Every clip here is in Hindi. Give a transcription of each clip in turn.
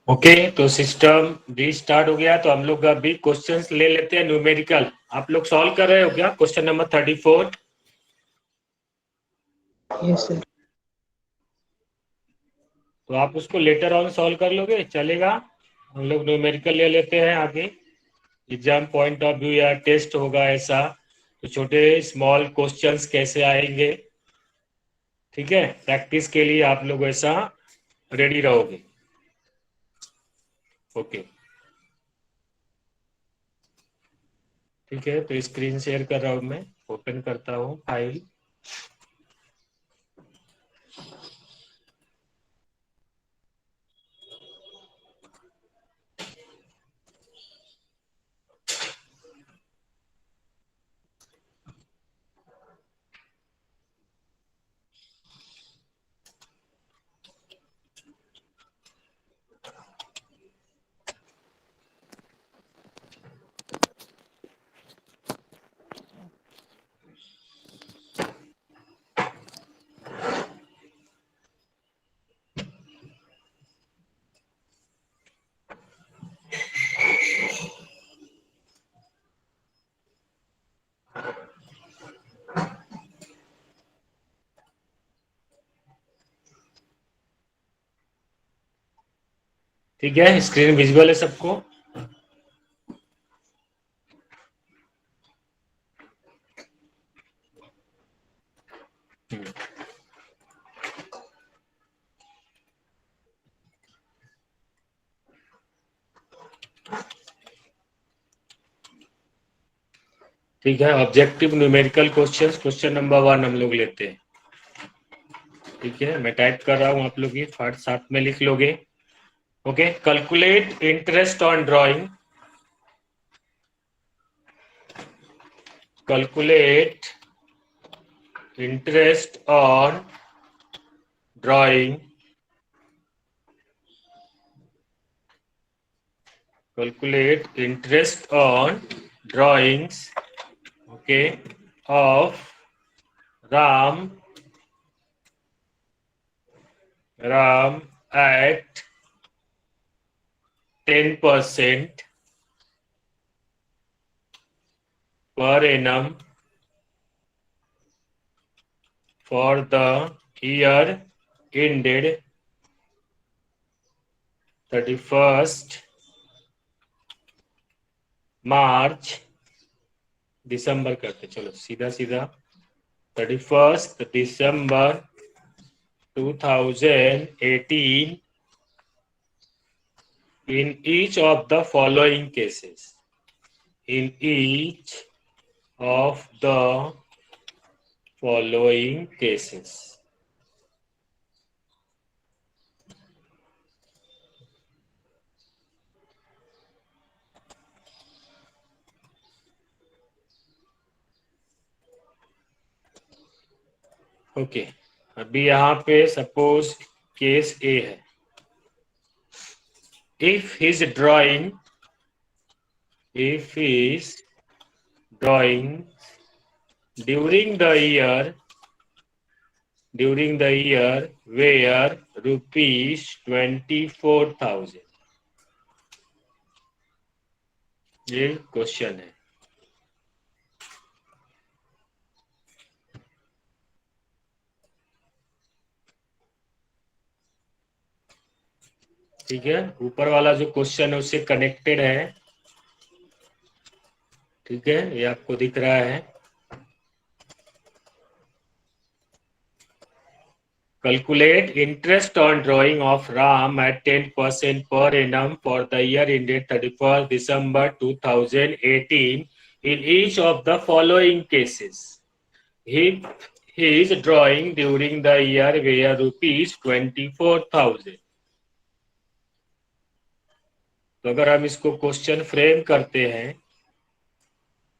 ओके तो सिस्टम रीस्टार्ट हो गया। तो हम लोग अभी क्वेश्चंस ले लेते हैं न्यूमेरिकल। आप लोग सॉल्व कर रहे हो क्या क्वेश्चन नंबर 34? Yes sir. तो आप उसको लेटर ऑन सॉल्व कर लोगे, चलेगा? हम लोग न्यूमेरिकल ले लेते हैं आगे। एग्जाम पॉइंट ऑफ व्यू या टेस्ट होगा ऐसा, तो छोटे स्मॉल क्वेश्चंस कैसे आएंगे, ठीक है, प्रैक्टिस के लिए आप लोग ऐसा रेडी रहोगे। ओके ठीक है, तो स्क्रीन शेयर कर रहा हूं मैं, ओपन करता हूं फाइल। ठीक है, स्क्रीन विजुअल है सबको? ठीक है, objective numerical questions, question number 1 हम लोग लेते हैं। ठीक है, मैं टाइप कर रहा हूं, आप लोग ये फाट साथ में लिख लोगे। Okay, calculate interest on drawing. Calculate interest on drawing. Calculate interest on drawings, okay, of Ram at 10% per annum for the year ended 31st March, दिसंबर करते चलो सीधा सीधा, 31st December 2018 in each of the following cases. In each of the following cases. Okay अभी यहाँ पे सपोज केस ए है। If his drawing during the year were rupees 24,000, ये क्वेश्चन है। ठीक है, ऊपर वाला जो क्वेश्चन है उससे कनेक्टेड है। ठीक है, ये आपको दिख रहा है। Calculate interest on drawing of Ram at 10% per annum for the year ended 31st December 2018 in each of the following cases. If his drawing during the year were rupees 24,000, तो अगर हम इसको क्वेश्चन फ्रेम करते हैं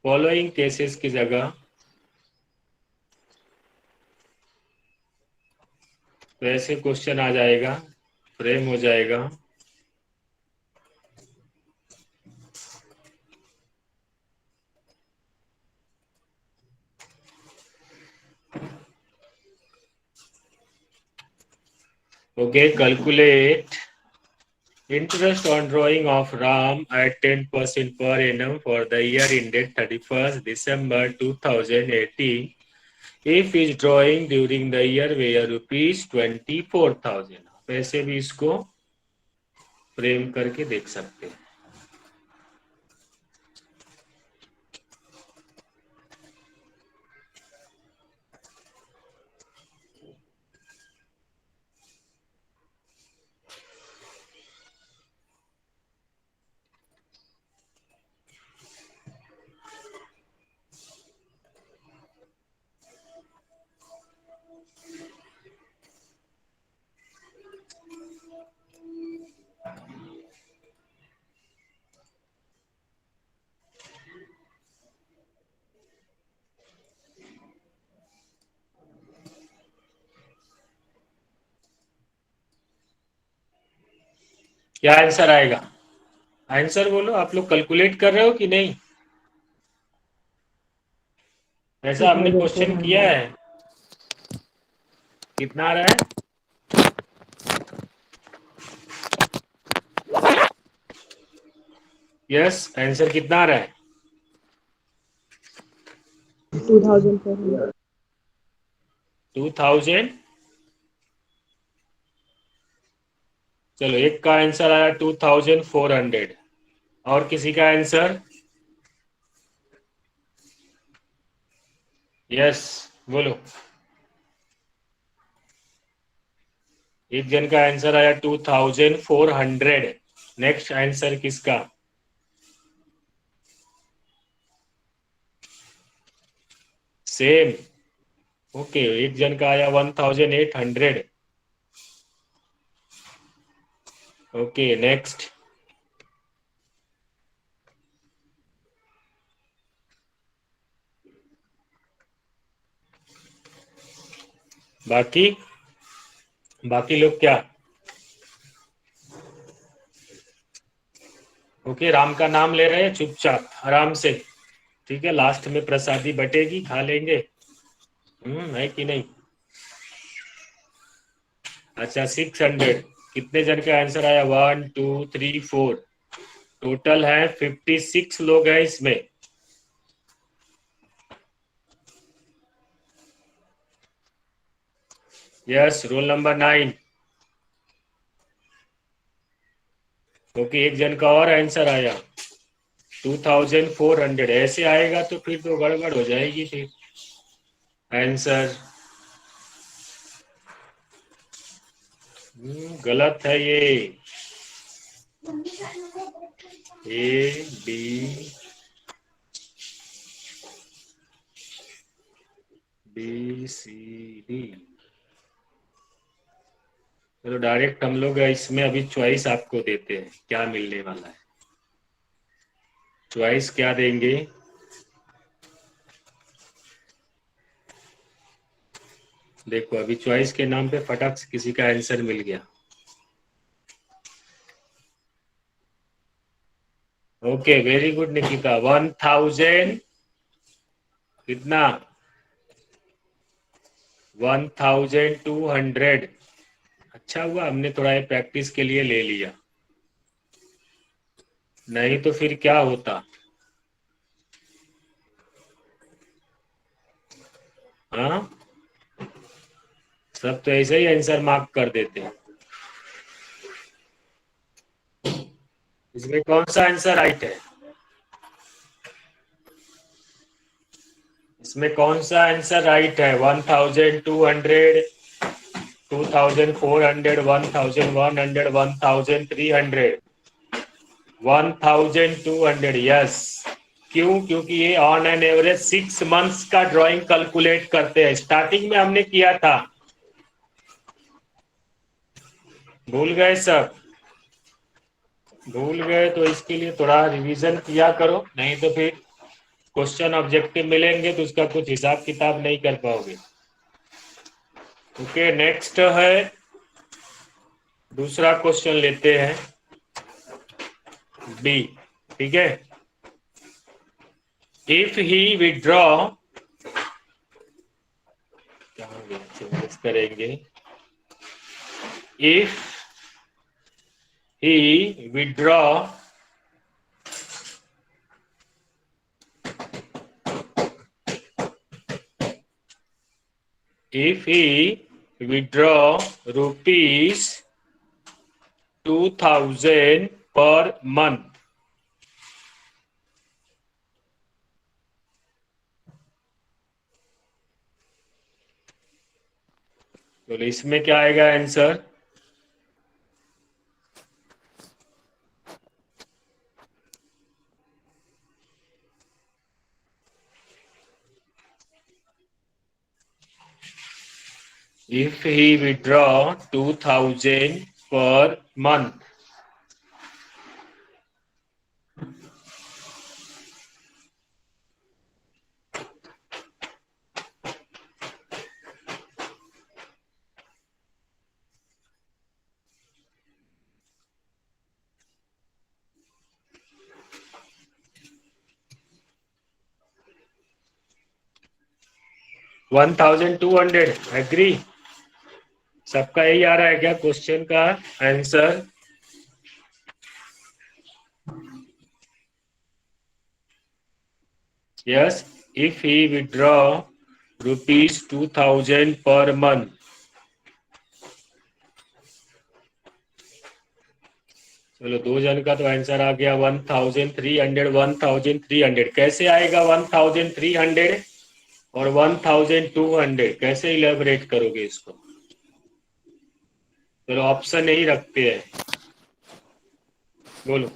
फॉलोइंग केसेस की जगह, तो ऐसे क्वेश्चन आ जाएगा, फ्रेम हो जाएगा। Okay, calculate Interest on drawing of RAM at 10% per annum for the year ended 31st December 2018 if is drawing during the year where rupees 24,000. वैसे भी इसको फ्रेम करके देख सकते हैं. क्या आंसर आएगा? आंसर बोलो. आप लोग कैलकुलेट कर रहे हो कि नहीं? ऐसा हमने क्वेश्चन किया है. कितना आ रहा है? यस, आंसर कितना आ रहा है? 2000. चलो, एक का आंसर आया 2400. और किसी का आंसर? यस, बोलो. एक जन का आंसर आया 2400. नेक्स्ट आंसर किसका? सेम. ओके, एक जन का आया 1800. Okay, next. बाकी बाकी लोग क्या? ओके, राम का नाम ले रहे हैं चुपचाप आराम से. ठीक है, लास्ट में प्रसादी बटेगी, खा लेंगे. है कि नहीं? अच्छा, 600. कितने जन का आंसर आया? 1 2 3 4. टोटल है 56 लोग हैं इसमें. Yes, roll number 9. ओके, एक जन का और आंसर आया 2400. ऐसे आएगा तो फिर तो गड़बड़ हो जाएगी. फिर आंसर गलत है ये. A B B C D. चलो, डायरेक्ट हम लोग इसमें अभी चॉइस आपको देते हैं. क्या मिलने वाला है? चॉइस क्या देंगे? देखो, अभी चॉइस के नाम पे फटाक से किसी का आंसर मिल गया. Okay, very good Nikita. 1000. कितना? 1200. अच्छा हुआ हमने थोड़ा ये प्रैक्टिस के लिए ले लिया. नहीं तो फिर क्या होता? हाँ, सब तो ऐसे ही आंसर मार्क कर देते हैं. इसमें कौन सा आंसर राइट है? इसमें कौन सा आंसर राइट है? 1200, 2400, 1100, 1300, 1200. यस. क्यों? क्योंकि ये ऑन एन एवरेज 6 मंथ्स का ड्राइंग कैलकुलेट करते हैं. स्टार्टिंग में हमने किया था. भूल गए सब? भूल गए तो इसके लिए थोड़ा रिवीजन किया करो, नहीं तो फिर क्वेश्चन ऑब्जेक्टिव मिलेंगे तो उसका कुछ हिसाब किताब नहीं कर पाओगे. ओके, नेक्स्ट है. दूसरा क्वेश्चन लेते हैं. बी. ठीक है. If he withdraw. चेंजेस करेंगे. If he withdraw if he withdraw rupees 2000 per month. तो इसमें क्या आएगा answer? If he withdraw 2000 per month. $1,200 agree? सबका यही आ रहा है क्या क्वेश्चन का answer? Yes, if he withdraw ₹2000 per month. चलो 2 जन का तो आंसर आ गया 1300. 1300 कैसे आएगा? 1300 और 1200 कैसे इलेबोरेट करोगे इसको? चलो ऑप्शन यही रखते हैं, बोलो.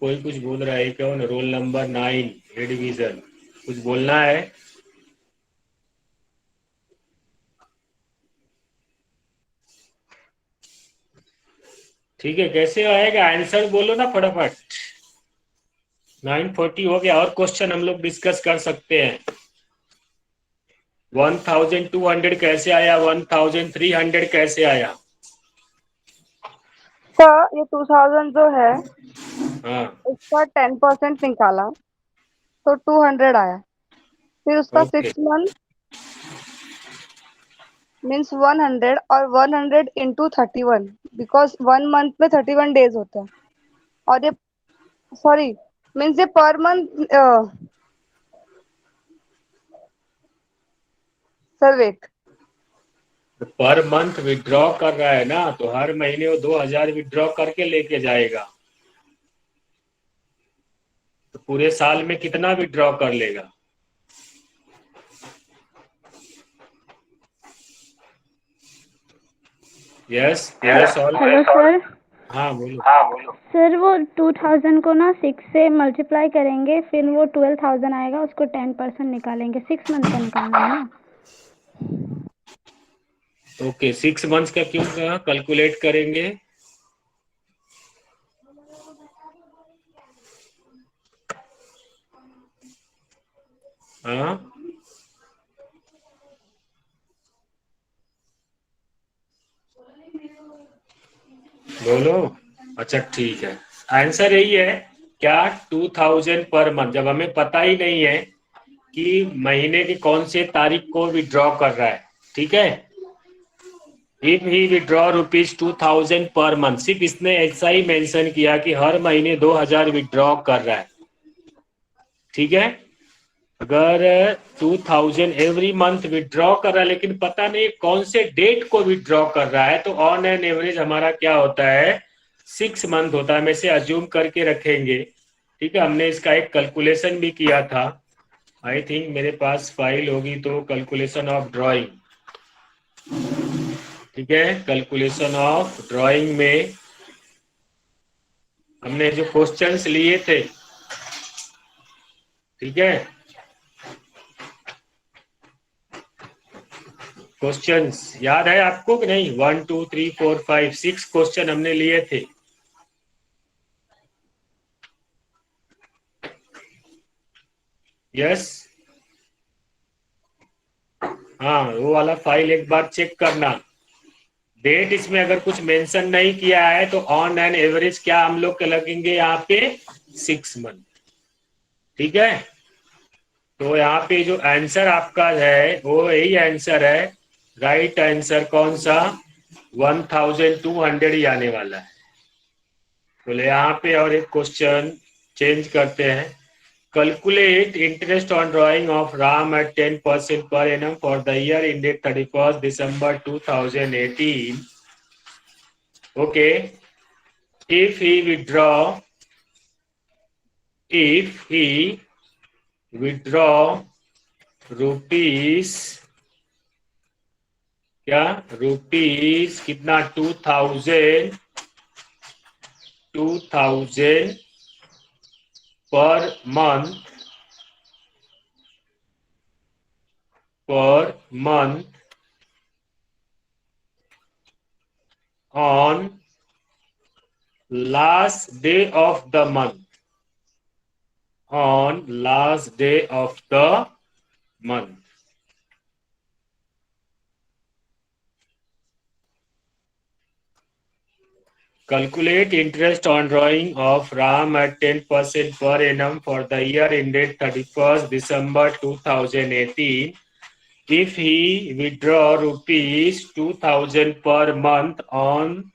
कोई कुछ बोल रहा है, कौन? रोल नंबर 9 ए डिवीजन, कुछ बोलना है? ठीक है, कैसे आएगा आंसर बोलो ना फटाफट. 940 हो गया. और क्वेश्चन हम लोग डिस्कस कर सकते हैं. 1200 कैसे आया? 1300 कैसे आया? सर ये 2000 जो है हाँ, उसका 10% निकाला तो 200 आया. फिर उसका ओके. 6 मंथ मीन्स 100 और 100 इंटू 31 बिकॉज 1 मंथ में 31 डेज होते हैं. और ये सॉरी मीन्स ये per month sir wait per month withdraw कर रहा है ना, तो हर महीने वो 2000 विड्रॉ करके लेके जाएगा. तो पूरे साल में कितना विड्रॉ कर लेगा? Yes, hello sir. हाँ बोलो. सर वो 2000 को ना 6 से मल्टीप्लाई करेंगे, फिर वो 12,000 आएगा, उसको 10% निकालेंगे. 6 मंथ का निकालना है ना. ओके, 6 मंथ्स का क्यों कैलकुलेट करेंगे? हाँ, बोलो. अच्छा ठीक है, आंसर यही है क्या? 2000 पर मंथ. जब हमें पता ही नहीं है कि महीने की कौन से तारीख को विड्रॉ कर रहा है, ठीक है. If he withdraw ₹2000 per month, सिर्फ इसने ऐसा ही मेंशन किया कि हर महीने 2000 विड्रॉ कर रहा है, ठीक है. अगर 2000 एवरी मंथ विड्रॉ कर रहा है लेकिन पता नहीं कौन से डेट को विड्रॉ कर रहा है, तो ऑन एन एवरेज हमारा क्या होता है? 6 मंथ होता है. हम इसे अज्यूम करके रखेंगे, ठीक है. हमने इसका एक कैलकुलेशन भी किया था. आई थिंक मेरे पास फाइल होगी तो कैलकुलेशन ऑफ ड्राइंग, ठीक है. कैलकुलेशन ऑफ ड्राइंग में हमने जो क्वेश्चंस लिए थे, ठीक है. क्वेश्चंस याद है आपको कि नहीं? 1 2 3 4 5 6 क्वेश्चन हमने लिए थे. यस, हाँ, वो वाला फाइल एक बार चेक करना. डेट इसमें अगर कुछ मेंशन नहीं किया है तो ऑन एन एवरेज क्या हम लोग लगेंगे यहाँ पे? 6 मंथ, ठीक है. तो यहाँ पे जो आंसर आपका है वो यही आंसर है. राइट आंसर कौन सा? 1200 ही आने वाला है। बोले यहाँ पे और एक क्वेश्चन चेंज करते हैं। Calculate interest on drawing of Ram at 10% per annum for the year ended 31st December 2018. Okay, if he withdraw rupees, क्या रुपीस कितना 2000 per month on last day of the month, on last day of the month. Calculate interest on drawing of RAM at 10% per annum for the year ended 31st December 2018. If he withdraw rupees 2000 per month on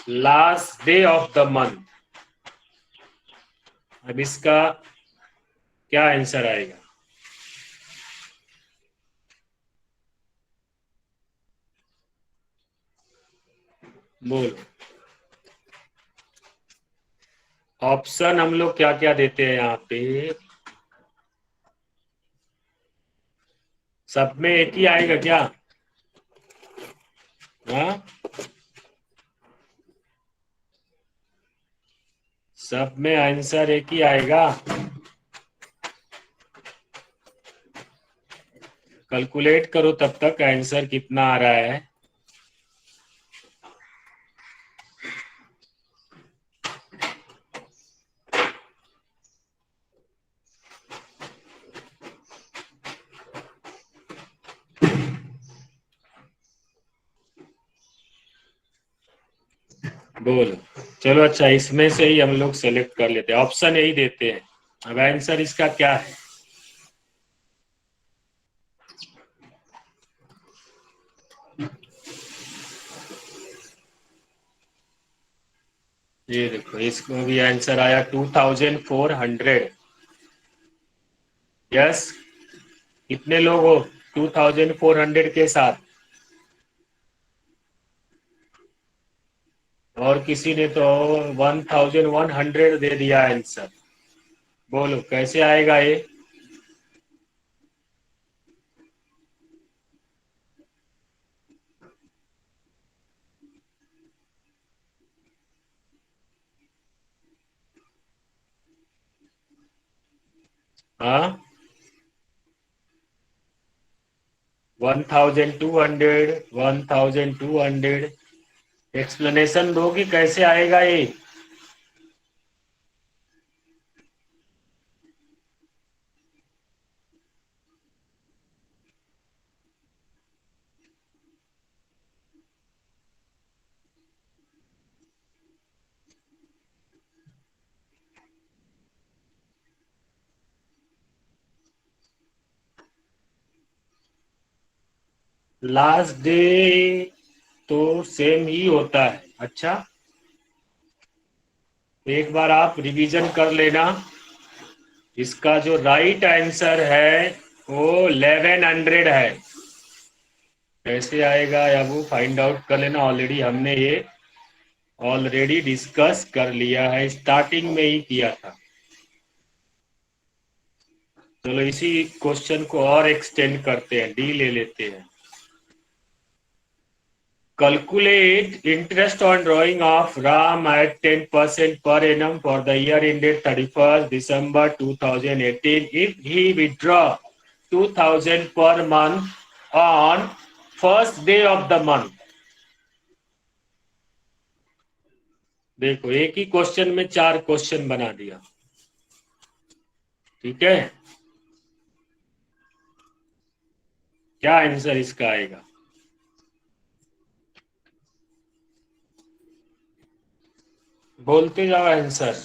last day of the month. अब इसका क्या आंसर आएगा? बोलो। ऑप्शन हम लोग क्या क्या देते हैं यहाँ पे? सब में एक ही आएगा क्या? हाँ, सब में आंसर एक ही आएगा। कैलकुलेट करो तब तक आंसर कितना आ रहा है। बोलो। चलो अच्छा, इसमें से ही हम लोग सेलेक्ट कर लेते हैं, ऑप्शन यही देते हैं। अब आंसर इसका क्या है? ये देखो, इसको भी आंसर आया 2400। यस, कितने लोग हो 2400 के साथ? और किसी ने तो 1100 दे दिया आंसर। बोलो कैसे आएगा ये? हाँ, 1200 एक्सप्लेनेशन दो कि कैसे आएगा ये। लास्ट डे तो सेम ही होता है। अच्छा, एक बार आप रिवीजन कर लेना। इसका जो राइट आंसर है वो 1100 है। कैसे आएगा या वो फाइंड आउट कर लेना। हमने ये ऑलरेडी डिस्कस कर लिया है, स्टार्टिंग में ही किया था। चलो इसी क्वेश्चन को और एक्सटेंड करते हैं, डी ले लेते हैं। Calculate interest on drawing of RAM at 10% per annum for the year ended 31st December 2018 if he withdraw 2000 per month on first day of the month. देखो, एक ही क्वेश्चन में 4 क्वेश्चन बना दिया। ठीक है, क्या आंसर इसका आएगा? बोलते जाओ आंसर।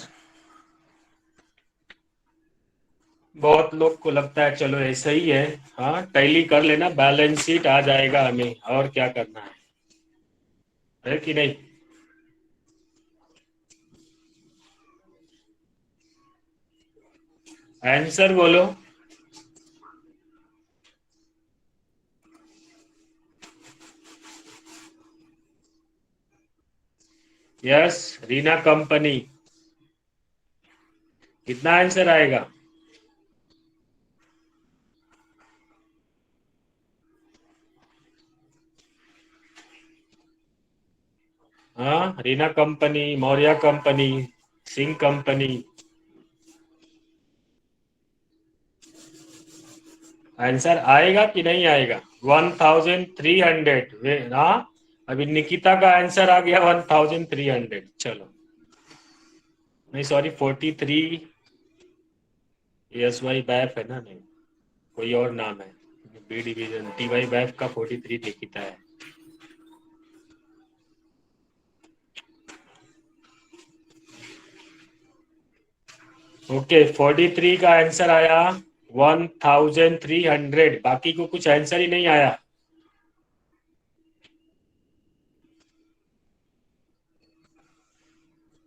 बहुत लोग को लगता है चलो ऐसा ही है। हाँ, टैली कर लेना, बैलेंस शीट आ जाएगा हमें, और क्या करना है। है कि नहीं? आंसर बोलो। Yes, Reena company. कितना आंसर आएगा? हाँ, Reena company, Maurya company, Singh company. Answer आएगा कि नहीं आएगा? 1300। हाँ, अभी निकिता का आंसर आ गया 1300। चलो, नहीं सॉरी, 43। एस वाई बैफ है ना? नहीं, कोई और नाम है। बी डिवीजन टी वाई बैफ का 43 निकिता है। ओके, 43 का आंसर आया 1300। बाकी को कुछ आंसर ही नहीं आया।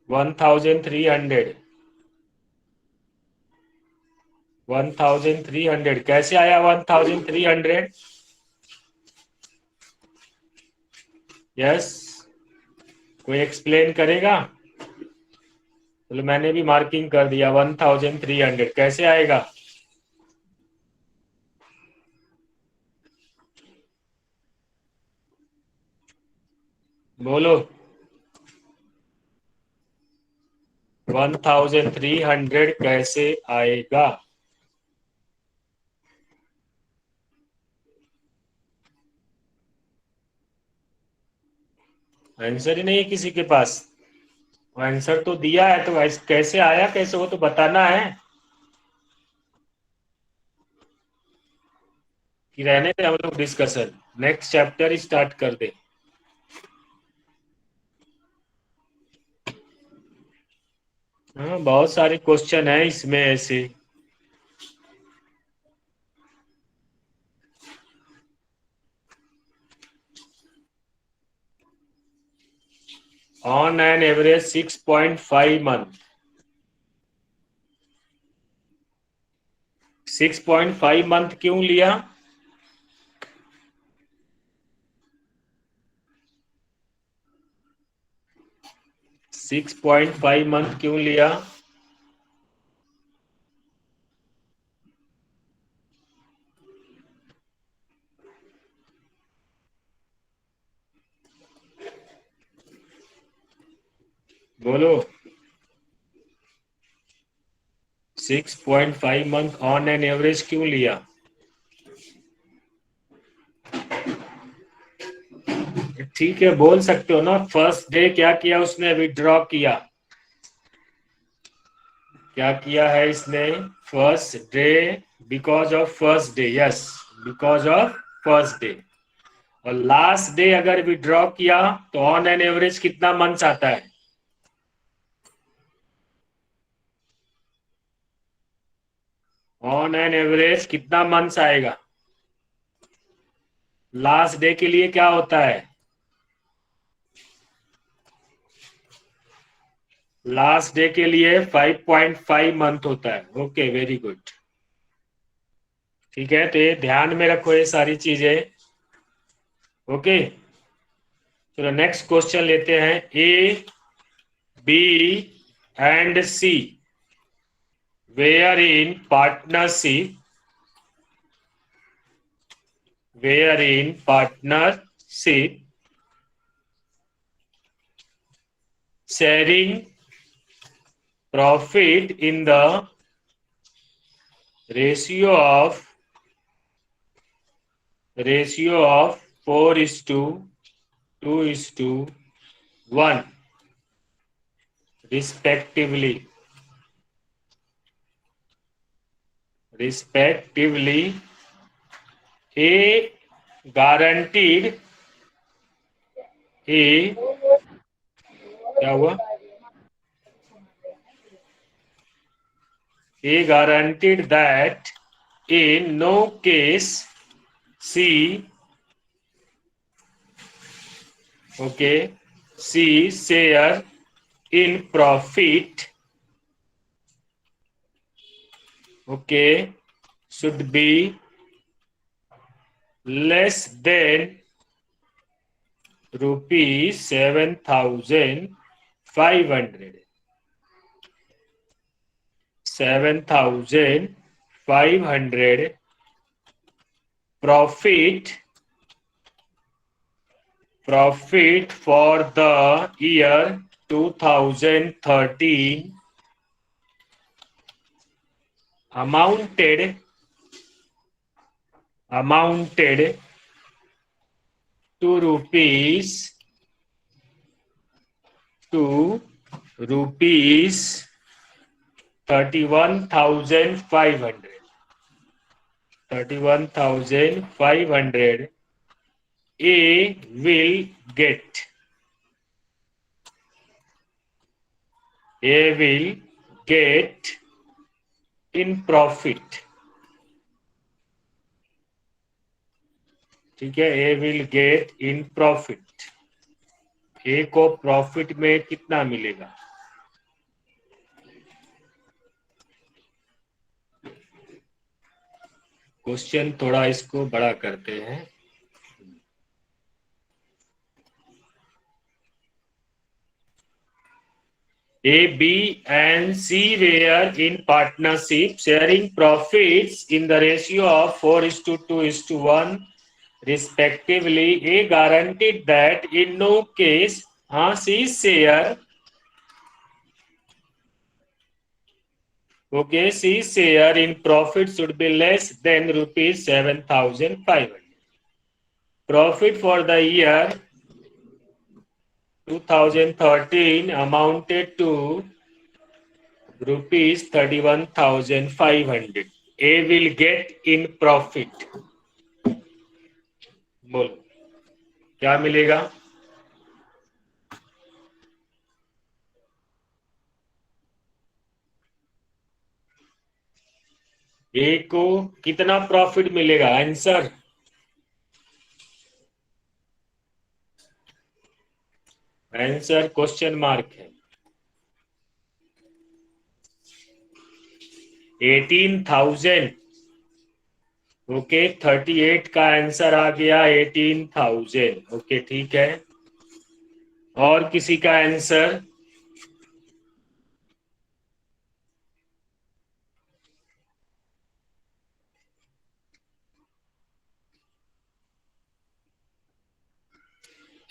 वन थाउजेंड थ्री हंड्रेड कैसे आया 1300? यस, कोई एक्सप्लेन करेगा? चलो, मैंने भी मार्किंग कर दिया। 1300 कैसे आएगा? बोलो। 1300 कैसे आएगा? आंसर ही नहीं है किसी के पास। आंसर तो दिया है, तो कैसे आया, कैसे वो तो बताना है। कि रहने दे, हम लोग डिस्कशन नेक्स्ट चैप्टर ही स्टार्ट कर दे। हाँ, बहुत सारे क्वेश्चन है इसमें ऐसे। On an average 6.5 month. 6.5 month क्यों लिया? 6.5 मंथ क्यों लिया? बोलो। 6.5 मंथ ऑन एन एवरेज क्यों लिया? ठीक है, बोल सकते हो ना। फर्स्ट डे क्या किया उसने? विड्रॉ किया। क्या किया है इसने? First day, because of first day. Yes, because of first day. और लास्ट डे अगर विड्रॉ किया तो ऑन एन एवरेज कितना मंथ्स आता है? ऑन एन एवरेज कितना मंथ्स आएगा? लास्ट डे के लिए क्या होता है? लास्ट डे के लिए 5.5 मंथ होता है। Okay, very good. ठीक है, तो ये ध्यान में रखो ये सारी चीजें। ओके, चलो नेक्स्ट क्वेश्चन लेते हैं। A, B and C were in partnership, sharing profit in the ratio of 4:2:1 respectively. A guaranteed, A क्या हुआ? A guaranteed that in no case C, okay, C share in profit, okay, should be less than rupees 7,500. 7,500 profit for the year 2013 amounted to rupees 31,500. 31,500 A will get in profit. ठीक है, A will get in profit. A को प्रॉफिट में कितना मिलेगा? क्वेश्चन थोड़ा इसको बड़ा करते हैं. A, B and C were in partnership, sharing profits in the ratio of 4:2:1 respectively. A guaranteed that in no case C's share, okay, C's share in profit should be less than rupees 7,500. Profit for the year 2013 amounted to rupees 31,500. A will get in profit. बोलो क्या मिलेगा? ए को कितना प्रॉफिट मिलेगा? आंसर क्वेश्चन मार्क है. 18,000. ओके, 38 का आंसर आ गया 18,000. ओके, ठीक है. और किसी का आंसर?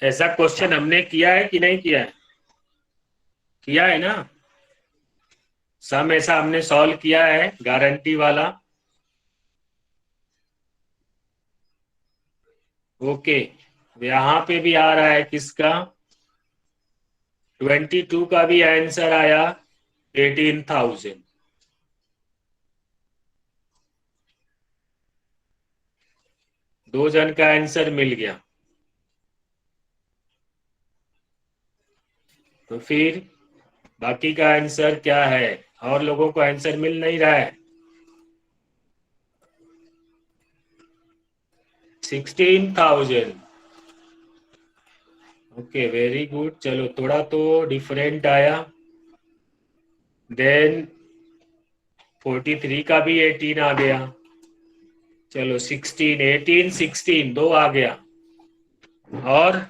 ऐसा क्वेश्चन हमने किया है कि नहीं किया है? किया है ना. सम ऐसा हमने सॉल्व किया है गारंटी वाला. ओके, यहां पे भी आ रहा है किसका? 22 का भी आंसर आया 18,000. दो जन का आंसर मिल गया. तो फिर बाकी का आंसर क्या है? और लोगों को आंसर मिल नहीं रहा है. 16,000. Okay, very good. चलो, थोड़ा तो डिफरेंट आया. देन 43 का भी 18 आ गया. चलो 16, 18, 16 दो आ गया. और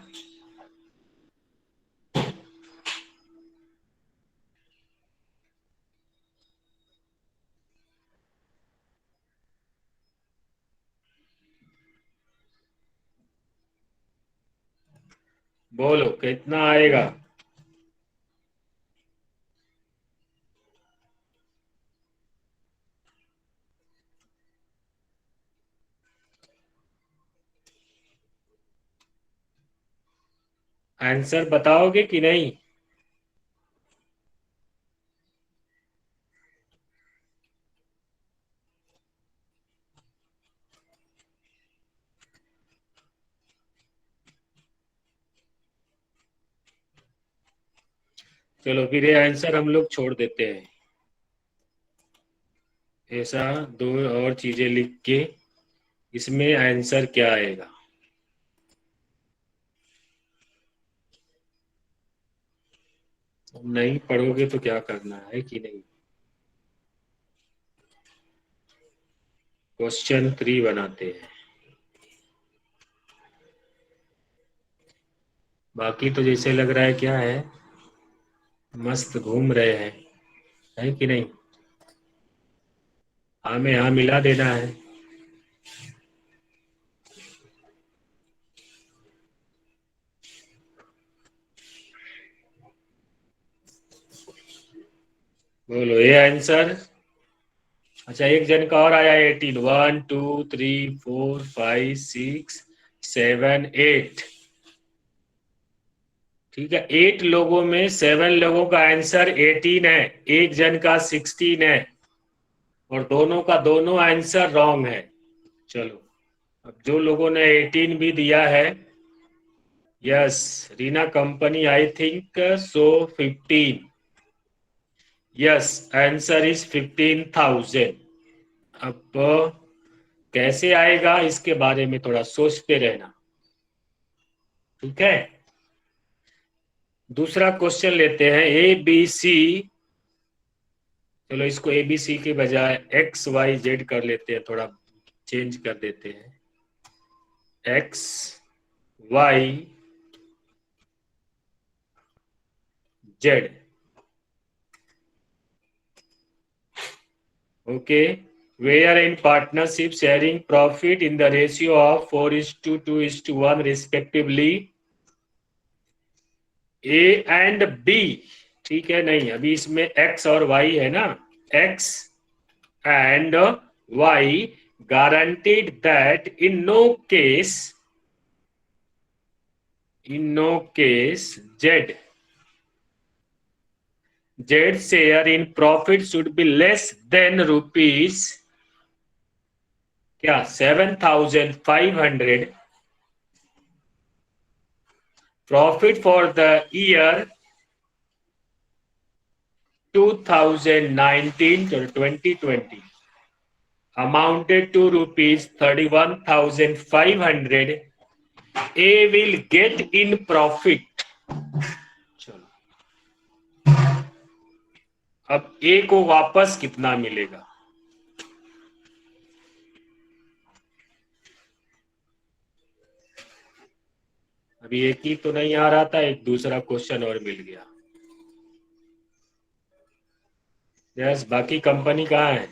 बोलो कितना आएगा? आंसर बताओगे कि नहीं? चलो फिर ये आंसर हम लोग छोड़ देते हैं. ऐसा दो और चीजें लिख के इसमें आंसर क्या आएगा? नहीं पढ़ोगे तो क्या करना है कि नहीं। क्वेश्चन 3 बनाते हैं। बाकी तो जैसे लग रहा है क्या है, मस्त घूम रहे हैं, है कि नहीं। हाँ में हाँ मिला देना है। बोलो ये आंसर। अच्छा एक जन का और आया 18। 1 2 3 4 5 6 7 8। ठीक है, 8 लोगों में 7 लोगों का आंसर 18 है, एक जन का 16 है, और दोनों का दोनों आंसर रॉन्ग है। चलो अब जो लोगों ने 18 भी दिया है, yes, Reena company I think so 15। Yes, answer is 15,000। अब कैसे आएगा इसके बारे में थोड़ा सोचते रहना, ठीक है। दूसरा क्वेश्चन लेते हैं, ए बी सी। चलो इसको ए बी सी के बजाय एक्स वाई जेड कर लेते हैं, थोड़ा चेंज कर देते हैं। X Y Z. Okay, where in partnership sharing profit in the ratio of 4:2:1 respectively, A and B। ठीक है, नहीं अभी इसमें X और Y है ना, X and Y guaranteed that in no case Z share in profit should be less than rupees क्या 7,500 profit for the year 2019 to 2020 amounted to rupees 31,500, A will get in profit। चलो अब A को वापस कितना मिलेगा। अभी एक ही तो नहीं आ रहा था, एक दूसरा क्वेश्चन और मिल गया। यस, बाकी कंपनी कहाँ है।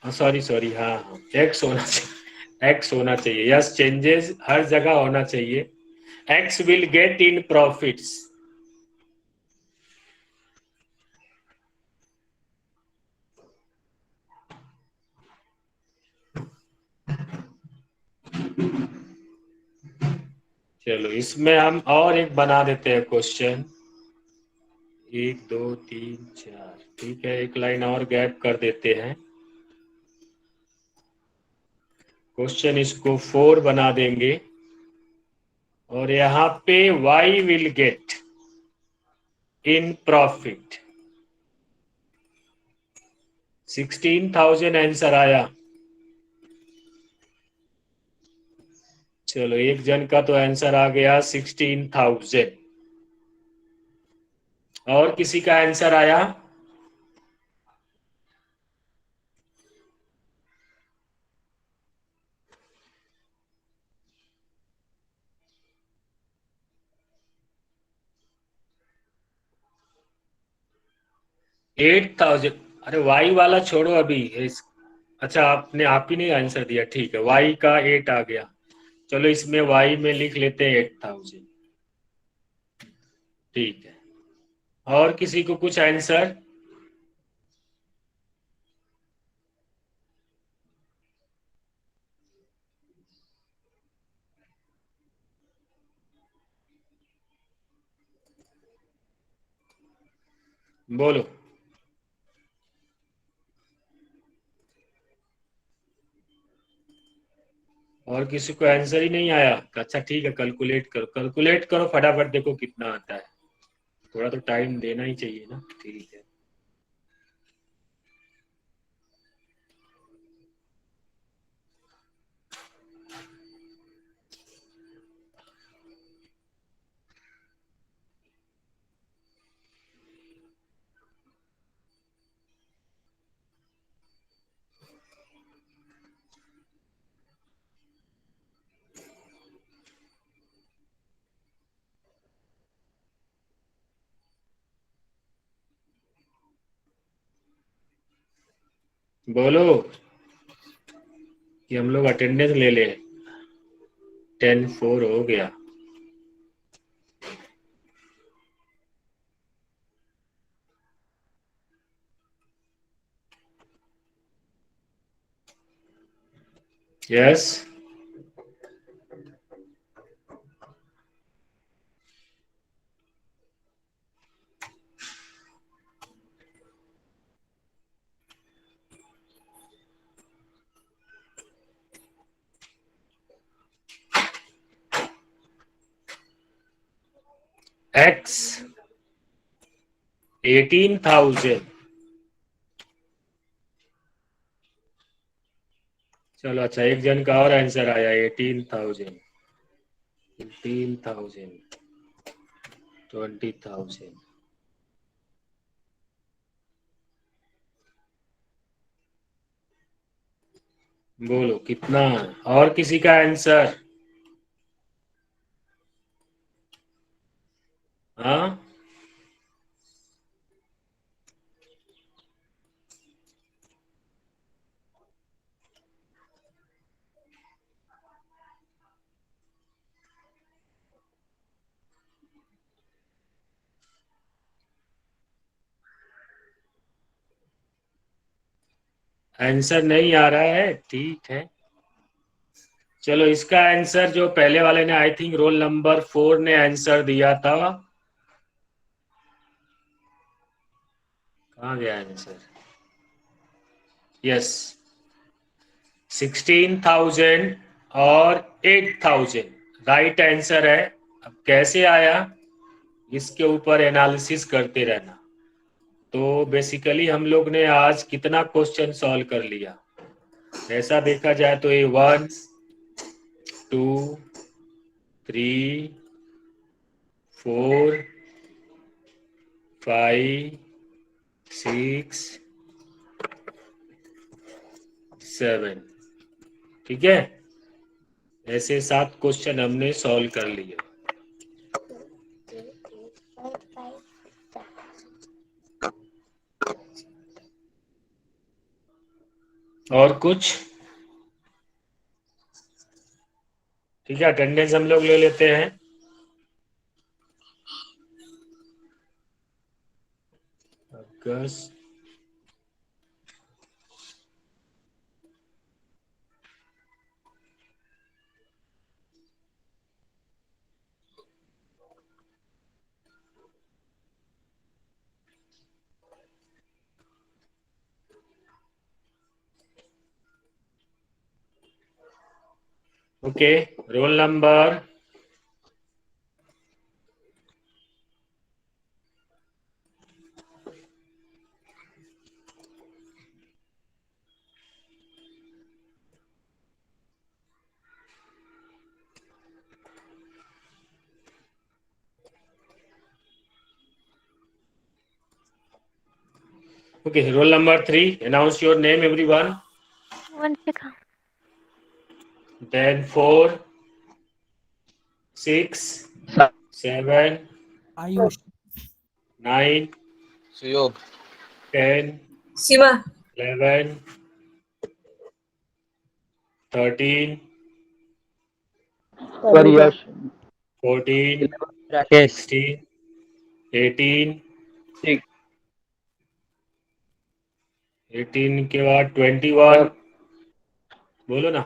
सॉरी सॉरी, हाँ हाँ, एक्स होना चाहिए, एक्स होना चाहिए। यस, चेंजेस हर जगह होना चाहिए। X will get in profits. चलो इसमें हम और एक बना देते हैं क्वेश्चन, 1 2 3 4। ठीक है, एक लाइन और गैप कर देते हैं। क्वेश्चन इसको 4 बना देंगे, और यहाँ पे y will get in profit. 16,000 answer आया। चलो एक जन का तो आंसर आ गया 16,000, और किसी का आंसर आया। Eight thousand. अरे वाई वाला छोड़ो अभी अच्छा आपने आप ही नहीं आंसर दिया, ठीक है, वाई का 8 आ गया। चलो इसमें वाई में लिख लेते हैं 8,000। ठीक है, और किसी को कुछ आंसर। बोलो। और किसी को आंसर ही नहीं आया। अच्छा ठीक है, कैलकुलेट करो, कैलकुलेट करो फटाफट, देखो कितना आता है। थोड़ा तो टाइम देना ही चाहिए ना। ठीक है, बोलो कि हम लोग अटेंडेंस ले ले। 10-4 हो गया। यस। एक्स 18,000। चलो अच्छा, एक जन का और आंसर आया। 18,000, 15,000, 20,000। बोलो कितना? और किसी का आंसर? हाँ, आंसर नहीं आ रहा है, ठीक है। चलो इसका आंसर जो पहले वाले ने, आई थिंक रोल नंबर 4 ने आंसर दिया था। कहाँ गया आंसर? यस, 16,000 और 8,000 राइट आंसर है। अब कैसे आया, इसके ऊपर एनालिसिस करते रहना। तो बेसिकली हम लोग ने आज कितना क्वेश्चन सॉल्व कर लिया? ऐसा देखा जाए तो ये 1, 2, 3, 4, 5, 6, 7। ठीक है, ऐसे 7 क्वेश्चन हमने सॉल्व कर लिए। और कुछ? ठीक है, अटेंडेंस हम लोग ले लेते हैं। अगस्त, okay, roll number Okay, roll number 3. Announce your name, everyone. One second. Then 4, 6, 7, Ayush 9, सुयोग 10, शिवा 11, 13, यश 14, राकेश 16, 18, 18 के बाद 21। बोलो ना।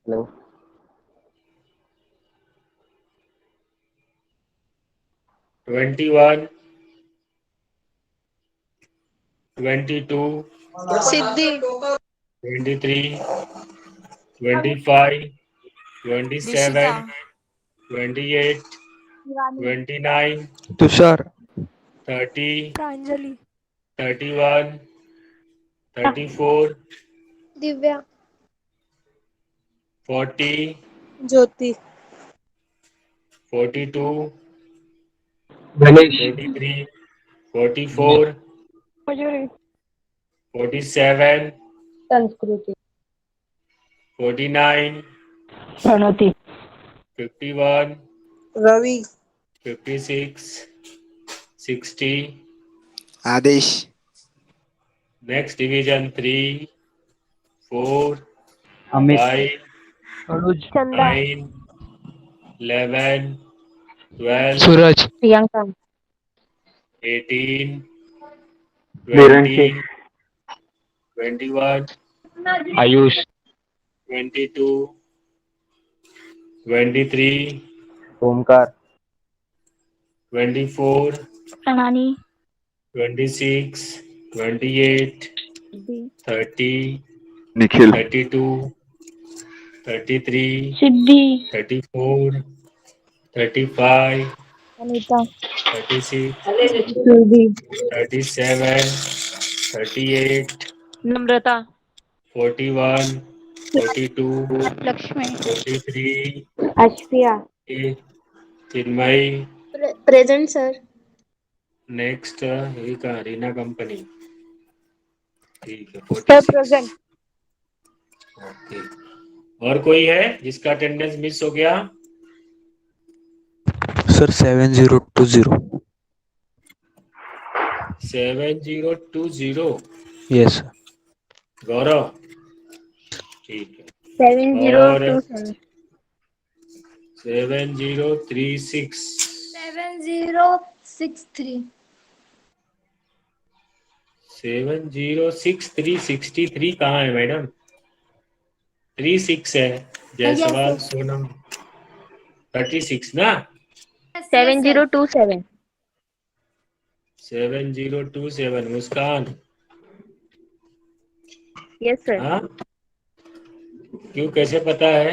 हेलो 21, 22, सिद्धि 23, 25, दिशिता 27, 28, 29, तुषार 30, प्रांजलि 31, 34, दिव्या 40, ज्योति 42, गणेश 43, 44, मयूरी 47, संस्कृति 49, प्रणति 51, रवि 56, 60, आदेश Next division 3, 4, अमित 5, अनुज 9, 11, 12, सूरज प्रियंका 18, निरंशी 20, 21, आयुष 22, 23, ओमकार 24, प्रणाली 26, 28, 30, Nikhil 32, 33, Siddhi 34, 35, Anita 36, Surbhi 37, 38, Namrata 41, 42, Lakshmi 43, Ashwiya Chinmayi. Present sir next ये का रीना कंपनी. ठीक है, सर 46. प्रेजेंट. ओके. और कोई है जिसका अटेंडेंस मिस हो गया? सर 7020. 7020. Yes sir. गौरव. ठीक है. 7027 7036. 7063 7063. कहाँ है मैडम? 36 है. जायसवाल सोनम 36 ना. 7027 7027. मुस्कान. यस सर हाँ, क्यों, कैसे पता है?